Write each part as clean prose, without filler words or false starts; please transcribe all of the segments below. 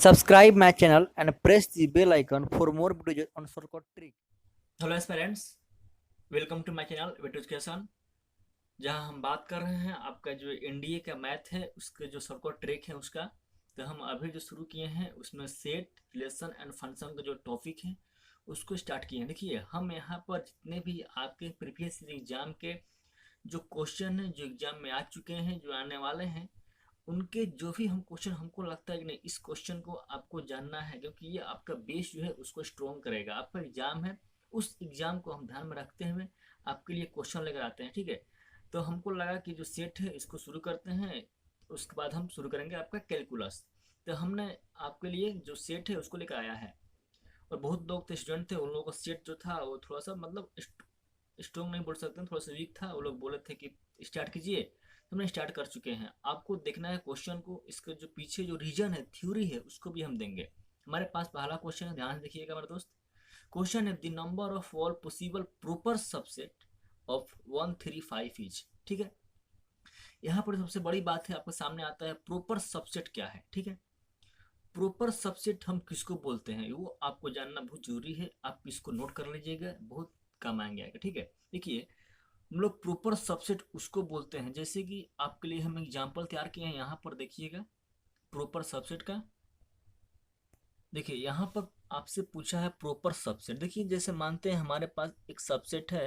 Subscribe my channel and press the bell icon for more videos on shortcut trick. Hello students, welcome to my channel wet education. जहां हम बात कर रहे हैं आपका जो एनडीए का मैथ है उसके जो शॉर्टकट ट्रिक है उसका। तो हम अभी जो शुरू किए हैं उसमें सेट रिलेशन एंड फंक्शन का जो टॉपिक है उसको स्टार्ट किए हैं। देखिए, हम यहाँ पर जितने भी आपके प्रीवियस एग्जाम के जो क्वेश्चन हैं जो एग्जाम में आ चुके हैं जो आने वाले हैं उनके जो भी हम क्वेश्चन हमको लगता है कि नहीं इस क्वेश्चन को आपको जानना है, क्योंकि ये आपका बेस जो है उसको स्ट्रॉन्ग करेगा। आपका एग्जाम है, उस एग्जाम को हम ध्यान में रखते हुए आपके लिए क्वेश्चन लेकर आते हैं। ठीक है, तो हमको लगा कि जो सेट है इसको शुरू करते हैं, उसके बाद हम शुरू करेंगे आपका कैलकुलस। तो हमने आपके लिए जो सेट है उसको लेकर आया है। और बहुत लोग तो स्टूडेंट थे, उन लोगों का सेट जो था वो थोड़ा सा मतलब स्ट्रॉन्ग नहीं बोल सकते, थोड़ा सा वीक था। वो लोग बोले थे कि स्टार्ट कीजिए, तो हमने स्टार्ट कर चुके हैं। आपको देखना है क्वेश्चन को, इसका जो पीछे जो रीजन है, थ्योरी है, उसको भी हम देंगे। हमारे पास पहला क्वेश्चन है, ध्यान से देखिएगा मेरे दोस्त। क्वेश्चन है the number of all possible proper subset of 135 is. ठीक है, यहाँ पर सबसे बड़ी बात है आपके सामने आता है प्रॉपर सबसेट क्या है। ठीक है, प्रॉपर सबसेट हम किसको बोलते हैं वो आपको जानना बहुत जरूरी है। आप इसको नोट कर लीजिएगा, बहुत काम आएंगे आएगा। ठीक है, देखिए, हम लोग प्रॉपर सबसेट उसको बोलते हैं, जैसे कि आपके लिए हम एग्जांपल तैयार किए हैं। यहाँ पर देखिएगा प्रॉपर सबसेट का। देखिए, यहाँ पर आपसे पूछा है प्रॉपर सबसेट। देखिए, जैसे मानते हैं हमारे पास एक सबसेट है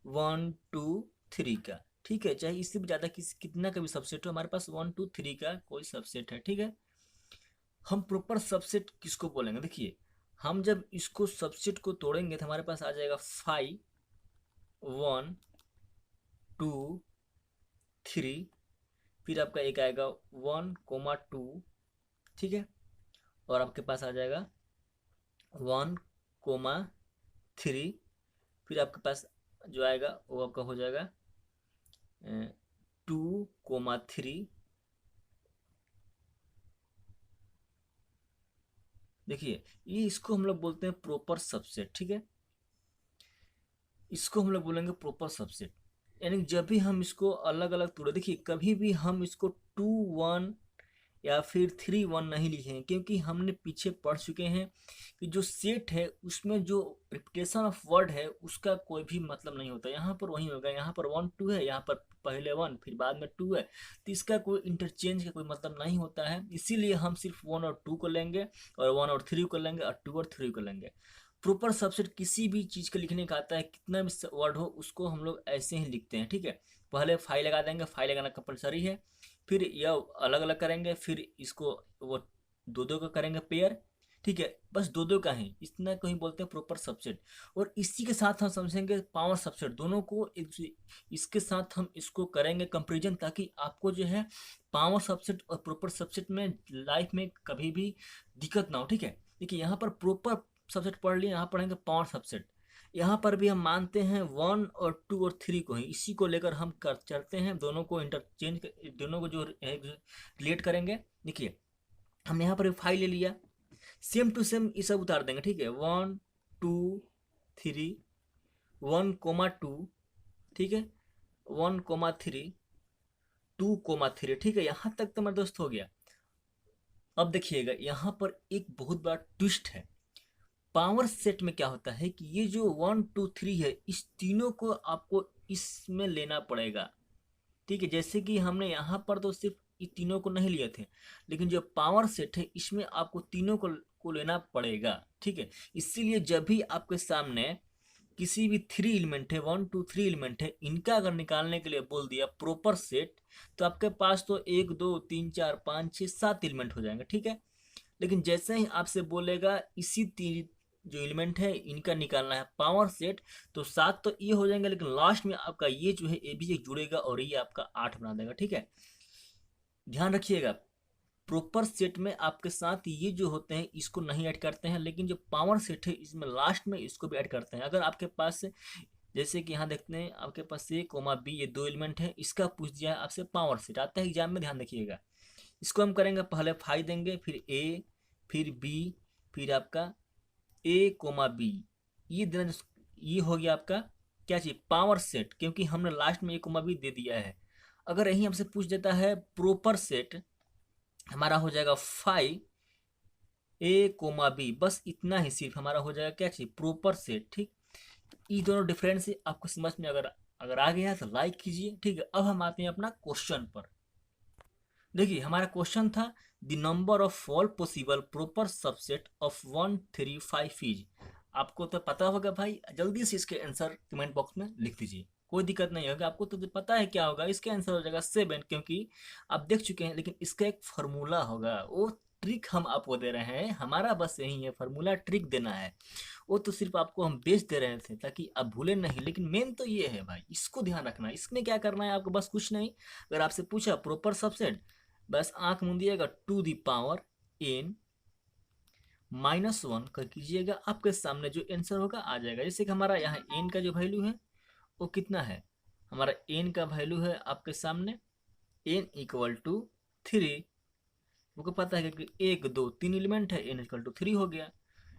1 2 3 का। ठीक है, चाहे इससे भी ज्यादा कितना का भी सबसेट हो, हमारे पास 1 2 3 का कोई सबसेट है। ठीक है, हम प्रॉपर सबसेट किसको बोलेंगे? देखिए, हम जब इसको सबसेट को तोड़ेंगे तो हमारे पास आ जाएगा 5 1 2 3, फिर आपका एक आएगा 1 2। ठीक है, और आपके पास आ जाएगा 1 3, फिर आपके पास जो आएगा वो आपका हो जाएगा 2 3। देखिए, ये इसको हम लोग बोलते हैं प्रॉपर सबसेट। ठीक है, इसको हम लोग बोलेंगे प्रॉपर सबसेट। यानी जब भी हम इसको अलग अलग तोड़े, देखिए कभी भी हम इसको 2 1 या फिर 3 1 नहीं लिखे हैं, क्योंकि हमने पीछे पढ़ चुके हैं कि जो सेट है उसमें जो रिपीटेशन ऑफ वर्ड है उसका कोई भी मतलब नहीं होता। यहाँ पर वही होगा, यहाँ पर 1 2 है, यहाँ पर पहले 1 फिर बाद में 2 है, तो इसका कोई इंटरचेंज का कोई मतलब नहीं होता है। इसीलिए हम सिर्फ 1 और 2 को लेंगे, और 1 और 3 को लेंगे, और 2 और 3 को लेंगे। प्रॉपर सबसेट किसी भी चीज का लिखने का आता है, कितना भी वर्ड हो उसको हम लोग ऐसे ही लिखते हैं। ठीक है, पहले फाइल लगा देंगे, फाइल लगाना कंपलसरी है, फिर यह अलग अलग करेंगे, फिर इसको वो दो दो का करेंगे पेयर। ठीक है, बस दो दो का ही इतना को ही बोलते हैं प्रॉपर सबसेट। और इसी के साथ हम समझेंगे पावर सबसेट, दोनों को इसके साथ हम इसको करेंगे कंपेरिजन, ताकि आपको जो है पावर सबसेट और प्रॉपर सबसेट में लाइफ में कभी भी दिक्कत ना हो। ठीक है, देखिए यहाँ पर प्रॉपर सबसेट पढ़ लिए, यहाँ पढ़ेंगे पावर सबसेट। यहाँ पर भी हम मानते हैं 1 और 2 और 3 को ही, इसी को लेकर हम कर चलते हैं, दोनों को इंटरचेंज, दोनों को जो रिलेट करेंगे। देखिए, हमने यहाँ पर फाइव ले लिया, सेम टू सेम ये सब उतार देंगे। ठीक है, 1 2 3, 1 2, ठीक है, 1 3, 2 3। ठीक है, यहाँ तक तो मेरा दोस्त हो गया। अब देखिएगा यहाँ पर एक बहुत बड़ा ट्विस्ट है। पावर सेट में क्या होता है कि ये जो 1 2 3 है, इस तीनों को आपको इसमें लेना पड़ेगा। ठीक है, जैसे कि हमने यहाँ पर तो सिर्फ ये तीनों को नहीं लिए थे, लेकिन जो पावर सेट है इसमें आपको तीनों को लेना पड़ेगा। ठीक है, इसीलिए जब भी आपके सामने किसी भी 3 एलिमेंट है, 1 2 3 एलिमेंट है, इनका अगर निकालने के लिए बोल दिया प्रॉपर सेट, तो आपके पास तो 1 2 3 4 5 6 7 एलिमेंट हो जाएंगे। ठीक है, लेकिन जैसे ही आपसे बोलेगा इसी तीन जो एलिमेंट है इनका निकालना है पावर सेट, तो 7 तो ये हो जाएंगे, लेकिन लास्ट में आपका ये जो है ये भी एक जुड़ेगा और ये आपका 8 बना देगा। ठीक है, ध्यान रखिएगा, प्रॉपर सेट में आपके साथ ये जो होते हैं इसको नहीं ऐड करते हैं, लेकिन जो पावर सेट है इसमें लास्ट में इसको भी ऐड करते हैं। अगर आपके पास जैसे कि यहाँ देखते हैं आपके पास ए कोमा बी, ये दो एलिमेंट है, इसका पूछ दिया है आपसे पावर सेट, आता है एग्जाम में, ध्यान रखिएगा। इसको हम करेंगे, पहले फाइव देंगे, फिर ए, फिर बी, फिर आपका A, B, ये देना, ये हो गया आपका क्या चीज, पावर सेट, क्योंकि हमने लास्ट में A, B दे दिया है। अगर यही हमसे पूछ देता है प्रॉपर सेट, हमारा हो जाएगा 5 ए कोमा बी, बस इतना ही सिर्फ हमारा हो जाएगा, क्या चाहिए, प्रॉपर सेट। ठीक, ये दोनों डिफरेंस है आपको समझ में अगर अगर आ गया तो लाइक कीजिए। ठीक है, अब हम आते हैं अपना क्वेश्चन पर। देखिए हमारा क्वेश्चन था the number of all possible proper subset of 1 3 5 is. आपको तो पता होगा भाई, जल्दी से इसके आंसर कमेंट बॉक्स में लिख दीजिए, कोई दिक्कत नहीं होगा। आपको तो पता है क्या होगा, इसका आंसर हो जाएगा 7, क्योंकि आप देख चुके हैं। लेकिन इसका एक फार्मूला होगा, वो ट्रिक हम आपको दे रहे हैं, हमारा बस यही है, फार्मूला ट्रिक देना है। वो तो सिर्फ आपको हम बेच दे रहे थे ताकि आप भूले नहीं, लेकिन मेन तो ये है भाई, इसको ध्यान रखना है। इसमें क्या करना है आपको, बस कुछ नहीं। अगर आपसे पूछा प्रॉपर सबसेट, बस आंख मूंदिएगा, टू दी पावर एन -1 कर कीजिएगा, आपके सामने जो आंसर होगा आ जाएगा। जैसे कि हमारा यहाँ एन का जो वैल्यू है वो कितना है, हमारा एन का वैल्यू है आपके सामने एन इक्वल टू 3। मुझको पता है कि 1 2 3 एलिमेंट है, एन इक्वल टू 3 हो गया।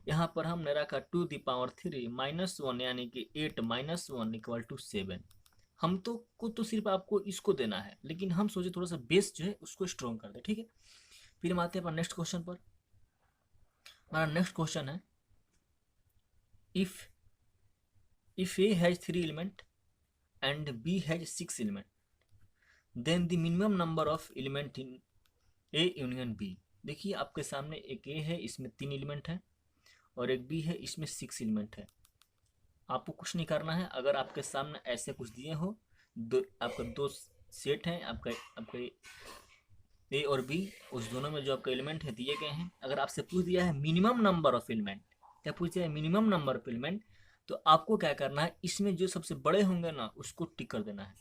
यहाँ पर हमने रखा टू दी पावर 3 -1, यानी कि 8 -1 इक्वल टू 7। हम तो को तो सिर्फ आपको इसको देना है, लेकिन हम सोचे थोड़ा सा बेस जो है उसको स्ट्रॉन्ग कर दे। ठीक है, फिर हम आते हैं नेक्स्ट क्वेश्चन पर। हमारा नेक्स्ट क्वेश्चन है if if A has 3 element and B has 6 element, then the minimum number of element in A union B. देखिए आपके सामने एक ए है, इसमें 3 एलिमेंट है, और एक बी है, इसमें 6 एलिमेंट है। आपको कुछ नहीं करना है। अगर आपके सामने ऐसे कुछ दिए हो, आपका दो सेट हैं, आपका आपका ए और बी, उस दोनों में जो आपका एलिमेंट है दिए गए हैं। अगर आपसे पूछ दिया है मिनिमम नंबर ऑफ एलिमेंट, क्या पूछ दिया है, मिनिमम नंबर ऑफ एलिमेंट, तो आपको क्या करना है, इसमें जो सबसे बड़े होंगे ना उसको टिक कर देना है।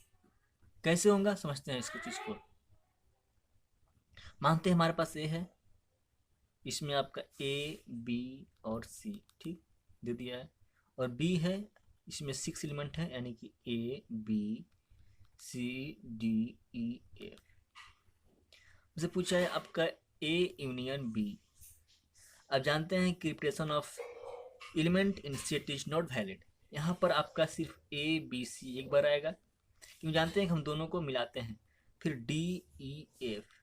कैसे होगा समझते हैं इसको चीज को। मानते हैं हमारे पास ए है, इसमें आपका ए बी और सी ठीक दे दिया है, और बी है, इसमें 6 एलिमेंट है, यानी कि A B C D E F. मुझे पूछा है आपका ए यूनियन बी। आप जानते हैं कि representation of element in set is not valid. यहाँ पर आपका सिर्फ ए बी सी एक बार आएगा, क्यों जानते हैं कि हम दोनों को मिलाते हैं। फिर डी ई एफ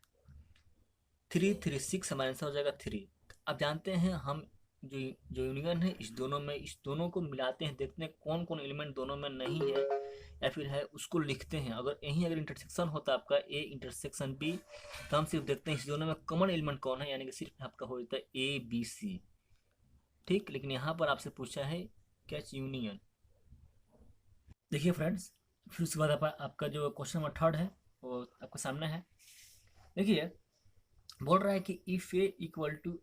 3 3 6 हमारा आंसर हो जाएगा 3। आप जानते हैं हम जो जो यूनियन है इस दोनों में, इस दोनों को मिलाते हैं, देखते हैं कौन कौन एलिमेंट दोनों में नहीं है या फिर है, उसको लिखते हैं। अगर यहीं अगर इंटरसेक्शन होता है आपका ए इंटरसेक्शन बी, तो हम सिर्फ देखते हैं इस दोनों में कॉमन एलिमेंट कौन है, यानी कि सिर्फ आपका हो जाता है ए बी सी। ठीक, लेकिन यहाँ पर आपसे पूछा है कैच यूनियन। देखिए फ्रेंड्स, फिर उसके बाद आपका जो क्वेश्चन नंबर 3 है वो आपके सामने है। देखिए बोल रहा है कि if A equal to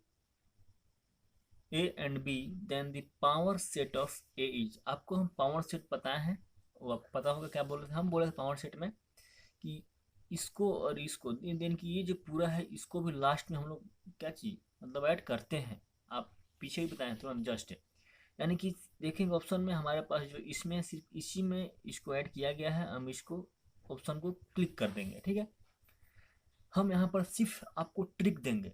A and B then the power set of A is. आपको हम पावर सेट पता है, वो आपको पता होगा क्या बोल रहे थे, हम बोले थे पावर सेट में कि इसको और इसको देन की ये जो पूरा है इसको भी लास्ट में हम लोग क्या चीज मतलब ऐड करते हैं। आप पीछे ही बताएं तुरंत जस्ट, यानी कि देखेंगे ऑप्शन में हमारे पास जो इसमें सिर्फ इसी में इसको ऐड किया गया है, हम इसको ऑप्शन को क्लिक कर देंगे। ठीक है, हम यहाँ पर सिर्फ आपको ट्रिक देंगे,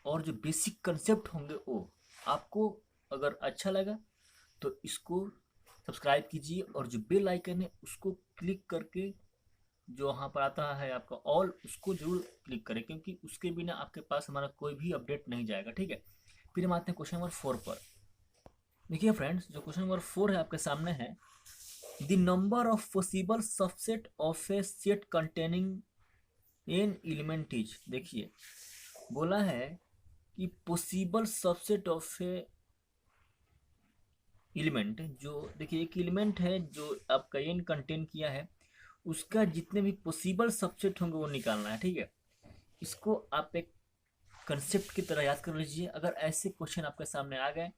और जो बेसिक कंसेप्ट होंगे वो आपको अगर अच्छा लगा तो इसको सब्सक्राइब कीजिए, और जो बेल आइकन है उसको क्लिक करके जो वहाँ पर आता है आपका ऑल, उसको जरूर क्लिक करें, क्योंकि उसके बिना आपके पास हमारा कोई भी अपडेट नहीं जाएगा। ठीक है, फिर हम आते हैं क्वेश्चन नंबर 4 पर। देखिए फ्रेंड्स, जो क्वेश्चन नंबर 4 है आपके सामने है the number of possible subset of A set containing an element is. देखिए बोला है कि possible subset of A element, जो देखिए एक एलिमेंट है जो आपका एन कंटेन किया है, उसका जितने भी पॉसिबल सबसेट होंगे वो निकालना है। ठीक है, इसको आप एक कंसेप्ट की तरह याद कर लीजिए। अगर ऐसे क्वेश्चन आपके सामने आ गए,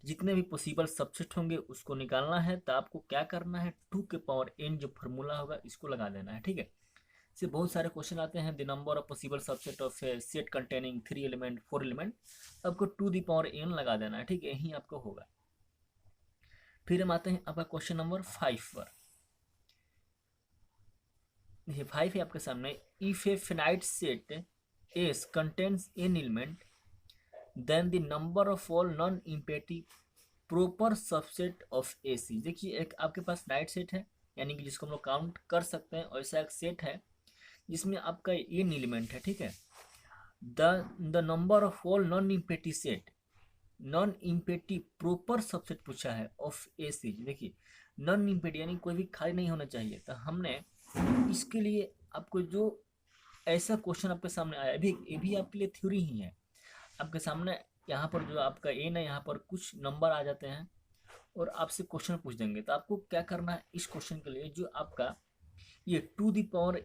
जितने भी पॉसिबल सबसेट होंगे उसको निकालना है, तो आपको क्या करना है, 2 के पावर n जो फॉर्मूला होगा इसको लगा देना है। ठीक है, से बहुत सारे क्वेश्चन आते हैं the number of possible subset of set containing 3 element 4 element, आपको 2 द पावर n लगा देना है। ठीक है, यही आपको होगा। फिर हम आते हैं आपका क्वेश्चन नंबर 5 पर। देखिए 5 है आपके सामने, if a finite set S contains n element then the number of all non empty proper subset of a C. देखिए एक आपके पास नाइट सेट है, यानी कि जिसको हम लोग काउंट कर सकते हैं, और ऐसा एक सेट है जिसमें आपका एन एलिमेंट है। ठीक है, the number of all non empty set, non empty proper subset पूछा है ऑफ ए सीरीज। देखिए नॉन इम्पेटी यानी कोई भी खाली नहीं होना चाहिए, तो हमने इसके लिए आपको जो ऐसा क्वेश्चन आपके सामने आया, अभी ये भी आपके लिए थ्योरी ही है। आपके सामने यहाँ पर जो आपका एन है, यहाँ पर कुछ नंबर आ जाते हैं और आपसे क्वेश्चन पूछ देंगे। तो आपको क्या करना है इस क्वेश्चन के लिए, जो आपका ये two the power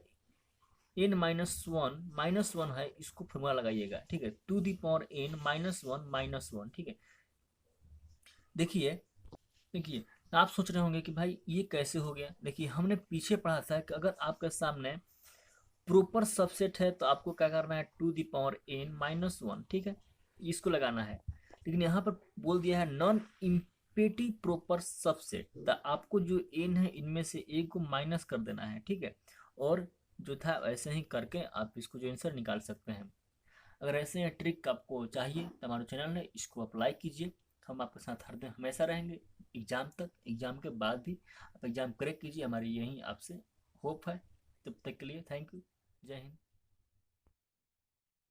N minus one है, इसको फॉर्मूला लगाइएगा, ठीक है। Two the power N minus one, ठीक है। देखिए देखिए, तो आप सोच रहे होंगे कि भाई ये कैसे हो गया। देखिए हमने पीछे पढ़ा था कि अगर आपके सामने प्रॉपर सबसेट है तो आपको क्या करना है, two the power N minus one, ठीक है, इसको लगाना है। लेकिन यहाँ पर बोल दिया है नॉन इम्पेटी प्रॉपर सबसेट, तो आपको जो एन है इनमें से एक को माइनस कर देना है, ठीक है। और जो था वैसे ही करके आप इसको जो आंसर निकाल सकते हैं। अगर ऐसे ट्रिक आपको चाहिए तो हमारे चैनल है, इसको अप्लाई कीजिए। हम आपके साथ हर दिन हमेशा रहेंगे एग्जाम तक, एग्जाम के बाद भी आप एग्जाम क्रैक कीजिए, हमारी यही आपसे होप है। तब तक के लिए थैंक यू, जय हिंद।